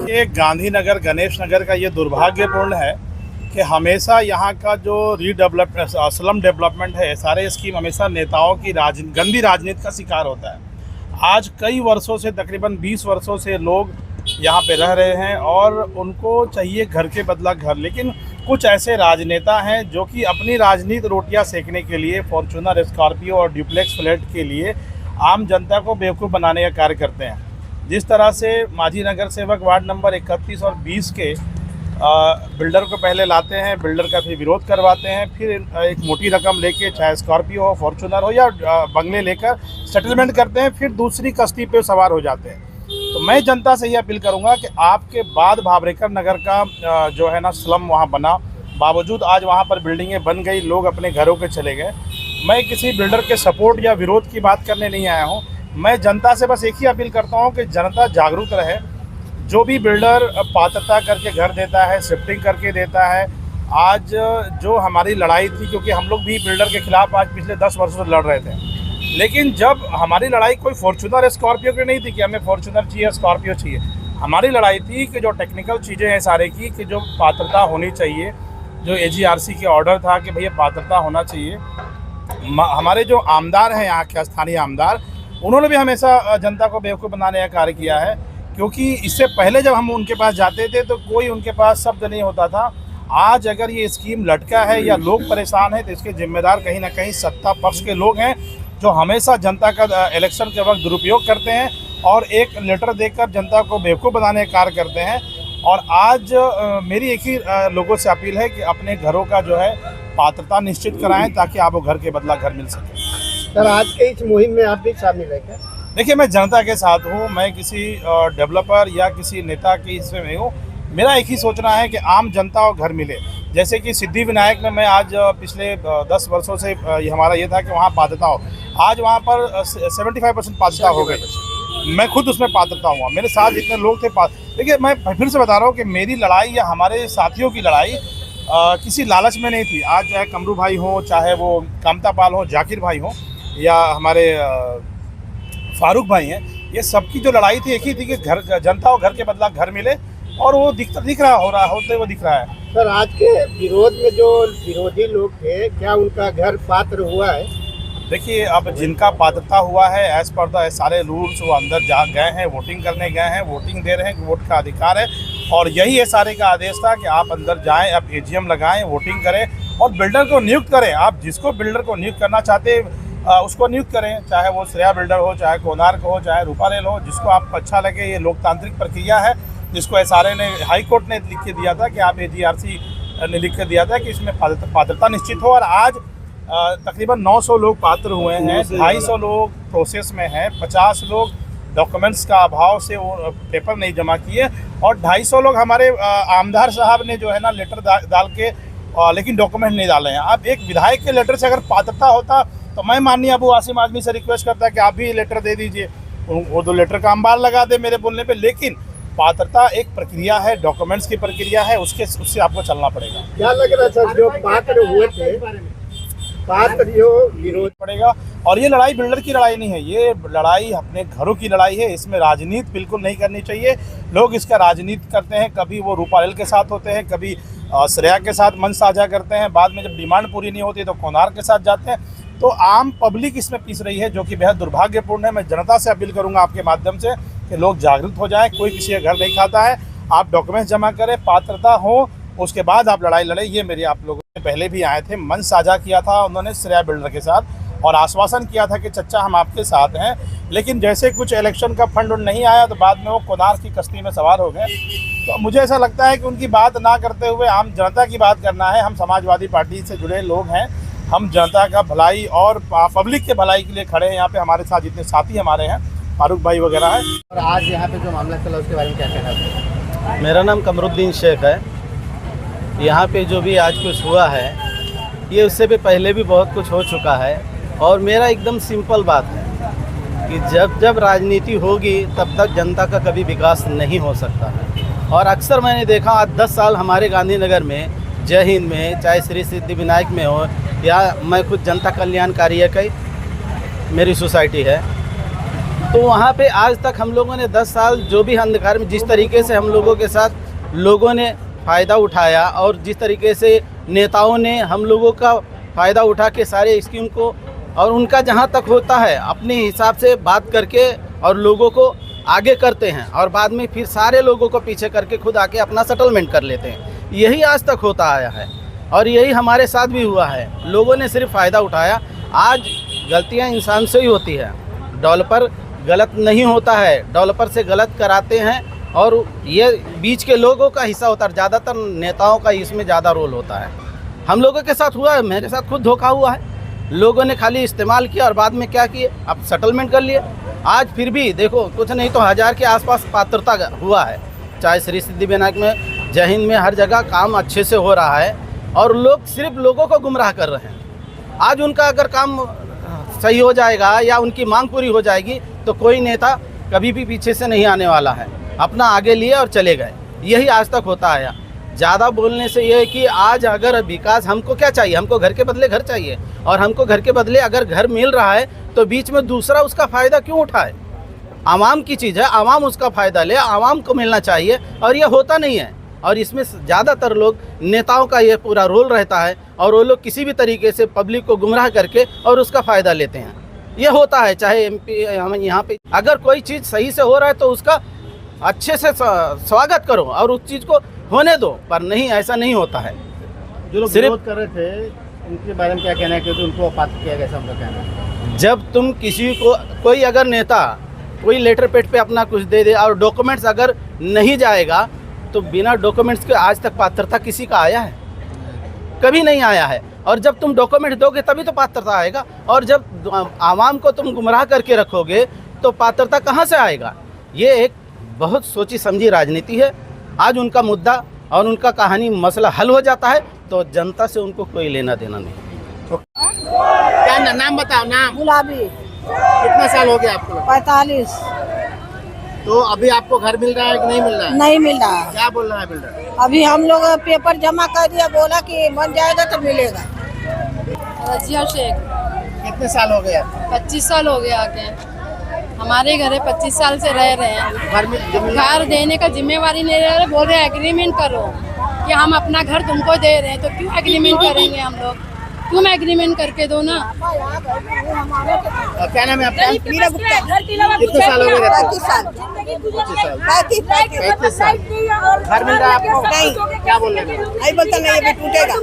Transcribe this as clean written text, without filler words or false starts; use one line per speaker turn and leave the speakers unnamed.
देखिए, गांधीनगर गणेश नगर का ये दुर्भाग्यपूर्ण है कि हमेशा यहाँ का जो रीडेवलपमेंट स्लम डेवलपमेंट है, सारे स्कीम हमेशा नेताओं की गंदी राजनीति का शिकार होता है। आज कई वर्षों से, तकरीबन 20 वर्षों से लोग यहाँ पे रह रहे हैं और उनको चाहिए घर के बदला घर, लेकिन कुछ ऐसे राजनेता हैं जो कि अपनी राजनीति रोटियां सेकने के लिए फॉर्च्यूनर, स्कॉर्पियो और ड्यूप्लेक्स फ्लैट के लिए आम जनता को बेवकूफ़ बनाने का कार्य करते हैं। जिस तरह से मांझी नगर सेवक वार्ड नंबर 31 और 20 के बिल्डर को पहले लाते हैं, बिल्डर का फिर विरोध करवाते हैं, फिर एक मोटी रकम लेके, चाहे स्कॉर्पियो हो, फॉर्च्यूनर हो या बंगले लेकर सेटलमेंट करते हैं, फिर दूसरी कश्ती पे सवार हो जाते हैं। तो मैं जनता से ये अपील करूंगा कि आपके बाद भावरेकर नगर का जो है ना स्लम वहाँ बना, बावजूद आज वहाँ पर बिल्डिंगें बन गई, लोग अपने घरों के चले गए। मैं किसी बिल्डर के सपोर्ट या विरोध की बात करने नहीं आया हूँ। मैं जनता से बस एक ही अपील करता हूँ कि जनता जागरूक रहे। जो भी बिल्डर पात्रता करके घर देता है, शिफ्टिंग करके देता है, आज जो हमारी लड़ाई थी, क्योंकि हम लोग भी बिल्डर के खिलाफ आज पिछले 10 वर्षों से लड़ रहे थे, लेकिन जब हमारी लड़ाई कोई फॉर्च्यूनर स्कॉर्पियो की नहीं थी कि हमें फॉर्च्यूनर चाहिए, स्कॉर्पियो चाहिए। हमारी लड़ाई थी कि जो टेक्निकल चीज़ें हैं सारे की, कि जो पात्रता होनी चाहिए, जो AGRC के ऑर्डर था कि भैया पात्रता होना चाहिए। हमारे जो आमदार हैं, यहाँ के स्थानीय आमदार, उन्होंने भी हमेशा जनता को बेवकूफ़ बनाने का कार्य किया है, क्योंकि इससे पहले जब हम उनके पास जाते थे तो कोई उनके पास शब्द नहीं होता था। आज अगर ये स्कीम लटका है या लोग परेशान हैं तो इसके जिम्मेदार कहीं ना कहीं सत्ता पक्ष के लोग हैं, जो हमेशा जनता का इलेक्शन के वक्त दुरुपयोग करते हैं और एक लेटर देकर जनता को बेवकूफ़ बनाने का कार्य करते हैं। और आज मेरी एक ही लोगों से अपील है कि अपने घरों का जो है पात्रता निश्चित कराएं, ताकि आपको घर के बदला घर मिल सके।
सर, आज के इस मुहिम में आप भी शामिल हैं क्या?
देखिए, मैं जनता के साथ हूँ, मैं किसी डेवलपर या किसी नेता की इसमें नहीं हूँ। मेरा एक ही सोचना है कि आम जनता को घर मिले। जैसे कि सिद्धि विनायक में मैं आज पिछले 10 वर्षों से हमारा ये था कि वहाँ पात्रता हो, आज वहाँ पर 75% पात्रता हो गई। मैं खुद उसमें पात्रता हुआ, मेरे साथ जितने लोग थे देखिए, मैं फिर से बता रहा हूँ कि मेरी लड़ाई या हमारे साथियों की लड़ाई किसी लालच में नहीं थी। आज चाहे कमरू भाई हो, चाहे वो कामता पाल हो, जाकिर भाई हो, या हमारे फारूक भाई हैं, ये सबकी जो लड़ाई थी एक ही थी कि घर जनता को घर के बदला घर मिले, और वो दिख रहा होते वो दिख रहा है।
सर, आज के विरोध में जो विरोधी लोग थे, क्या उनका घर पात्र हुआ है?
देखिए, अब जिनका पात्रता हुआ है एज पर द सारे रूल्स, वो अंदर जा गए हैं, वोटिंग करने गए हैं, वोटिंग दे रहे हैं, वोट का अधिकार है, और यही SRA का आदेश था कि आप अंदर जाएं, आप AGM लगाएं, वोटिंग करें और बिल्डर को नियुक्त करें। आप जिसको बिल्डर को नियुक्त करना चाहते उसको नियुक्त करें, चाहे वो श्रेया बिल्डर हो, चाहे कोणार्क हो, चाहे रूपारेल हो, जिसको आपको अच्छा लगे। ये लोकतांत्रिक प्रक्रिया है, जिसको SRA ने, हाई कोर्ट ने लिख के दिया था कि आप AGRC ने लिख के दिया था कि इसमें पात्रता निश्चित हो। और आज तकरीबन 900 लोग पात्र हुए हैं, 250 लोग प्रोसेस में हैं, 50 लोग डॉक्यूमेंट्स का अभाव से वो पेपर नहीं जमा किए, और 250 लोग हमारे आमदार साहब ने जो है ना लेटर डाल के लेकिन डॉक्यूमेंट नहीं डाले हैं। अब एक विधायक के लेटर से अगर पात्रता होता तो मैं माननीय अबू आसिम आजमी से रिक्वेस्ट करता कि आप भी लेटर दे दीजिए, वो तो लेटर का अंबार लगा दे मेरे बोलने पे। लेकिन पात्रता एक प्रक्रिया है, डॉक्यूमेंट्स की प्रक्रिया है, उससे आपको चलना पड़ेगा।
क्या लग रहा है सर, जो पात्र हुए थे, पात्र जो विरोध
पड़ेगा। और ये लड़ाई बिल्डर की लड़ाई नहीं है, ये लड़ाई अपने घरों की लड़ाई है। इसमें राजनीति बिल्कुल नहीं करनी चाहिए। लोग इसका राजनीति करते हैं, कभी वो रूपारेल के साथ होते हैं, कभी श्रेया के साथ मन साझा करते हैं, बाद में जब डिमांड पूरी नहीं होती तो कोणार्क के साथ जाते हैं। तो आम पब्लिक इसमें पीस रही है, जो कि बेहद दुर्भाग्यपूर्ण है। मैं जनता से अपील करूंगा आपके माध्यम से कि लोग जागरूक हो जाएं। कोई किसी का घर नहीं खाता है, आप डॉक्यूमेंट्स जमा करें, पात्रता हो, उसके बाद आप लड़ाई लड़ें। ये मेरी आप लोगों ने पहले भी आए थे, मन साझा किया था उन्होंने श्रेया बिल्डर के साथ, और आश्वासन किया था कि चच्चा हम आपके साथ हैं। लेकिन जैसे कुछ इलेक्शन का फंड नहीं आया तो बाद में वो कोणार्क की कश्ती में सवार हो गए। तो मुझे ऐसा लगता है कि उनकी बात ना करते हुए आम जनता की बात करना है। हम समाजवादी पार्टी से जुड़े लोग हैं, हम जनता का भलाई और पब्लिक के भलाई के लिए खड़े हैं। यहाँ पे हमारे साथ जितने साथी हमारे हैं, फारूक भाई वगैरह हैं।
और आज यहाँ पे जो मामला चला उसके बारे में क्या कहना है?
मेरा नाम कमरुद्दीन शेख है। यहाँ पे जो भी आज कुछ हुआ है, ये उससे भी पहले भी बहुत कुछ हो चुका है, और मेरा एकदम सिंपल बात है कि जब राजनीति होगी तब तक जनता का कभी विकास नहीं हो सकता है। और अक्सर मैंने देखा आज 10 साल हमारे गांधीनगर में, जय हिंद में, चाहे श्री सिद्धि विनायक में हो, या मैं खुद जनता कल्याण कार्य की मेरी सोसाइटी है, तो वहाँ पे आज तक हम लोगों ने 10 साल जो भी अंधकार में जिस तरीके से हम लोगों के साथ लोगों ने फ़ायदा उठाया और जिस तरीके से नेताओं ने हम लोगों का फ़ायदा उठा के सारे स्कीम को और उनका जहाँ तक होता है अपने हिसाब से बात करके और लोगों को आगे करते हैं और बाद में फिर सारे लोगों को पीछे करके खुद आके अपना सेटलमेंट कर लेते हैं। यही आज तक होता आया है और यही हमारे साथ भी हुआ है। लोगों ने सिर्फ फ़ायदा उठाया। आज गलतियां इंसान से ही होती है, डेवलपर गलत नहीं होता है, डेवलपर से गलत कराते हैं और ये बीच के लोगों का हिस्सा होता है। ज़्यादातर नेताओं का इसमें ज़्यादा रोल होता है। हम लोगों के साथ हुआ है, मेरे साथ खुद धोखा हुआ है। लोगों ने खाली इस्तेमाल किया और बाद में क्या किए, अब सेटलमेंट कर लिए। आज फिर भी देखो कुछ नहीं तो 1000 के आसपास पात्रता हुआ है, चाहे श्री सिद्धिविनायक में, जय हिंद में, हर जगह काम अच्छे से हो रहा है और लोग सिर्फ लोगों को गुमराह कर रहे हैं। आज उनका अगर काम सही हो जाएगा या उनकी मांग पूरी हो जाएगी तो कोई नेता कभी भी पीछे से नहीं आने वाला है, अपना आगे लिए और चले गए। यही आज तक होता आया। ज़्यादा बोलने से ये है कि आज अगर विकास, हमको क्या चाहिए, हमको घर के बदले घर चाहिए और हमको घर के बदले अगर घर मिल रहा है तो बीच में दूसरा उसका फ़ायदा क्यों उठाए। आवाम की चीज़ है, आवाम उसका फ़ायदा ले, आवाम को मिलना चाहिए और ये होता नहीं है। और इसमें ज़्यादातर लोग नेताओं का ये पूरा रोल रहता है और वो लोग किसी भी तरीके से पब्लिक को गुमराह करके और उसका फ़ायदा लेते हैं। ये होता है, चाहे MP हम यहाँ पे अगर कोई चीज़ सही से हो रहा है तो उसका अच्छे से स्वागत करो और उस चीज़ को होने दो, पर नहीं, ऐसा नहीं होता है।
जो लोग
सिर्फ
विरोध कर रहे थे उनके बारे में क्या कहना है, क्योंकि उनको अपात्र किया गया, ऐसा उनका कहना है।
जब तुम किसी को, कोई अगर नेता कोई लेटर पेड पे अपना कुछ दे दे और डॉक्यूमेंट्स अगर नहीं जाएगा तो बिना डॉक्यूमेंट्स के आज तक पात्रता किसी का आया है? कभी नहीं आया है। और जब तुम डॉक्यूमेंट दोगे तभी तो पात्रता आएगा और जब आवाम को तुम गुमराह करके रखोगे तो पात्रता कहाँ से आएगा? ये एक बहुत सोची समझी राजनीति है। आज उनका मुद्दा और उनका कहानी मसला हल हो जाता है तो जनता से उनको कोई लेना देना नहीं।
क्या नाम बताओ, नाम?
गुलाबी।
कितना साल हो गया आपको?
45।
तो अभी आपको घर मिल रहा है कि नहीं मिल रहा है?
नहीं मिल रहा है।
क्या बोल रहा है बिल्डर?
अभी हम लोग पेपर जमा कर दिया, बोला कि बन जाएगा तो मिलेगा।
रजिया शेख।
कितने साल हो गया?
25 साल हो गया आके हमारे घर है, 25 साल से रह रहे हैं। घर देने का जिम्मेवारी नहीं रह रहे, बोल रहे एग्रीमेंट करो कि हम अपना घर तुमको दे रहे हैं, तो क्यों एग्रीमेंट करेंगे हम लोग? तुम एग्रीमेंट करके दो ना।
क्या नाम है आपका?
मीरा गुप्ता।
कितने साल हो गए?
35 साल।
35 साल। घर मिल रहा है आपको?
नहीं।
क्या बोल रहे हैं?
नहीं बोलता नहीं, अभी टूटेगा।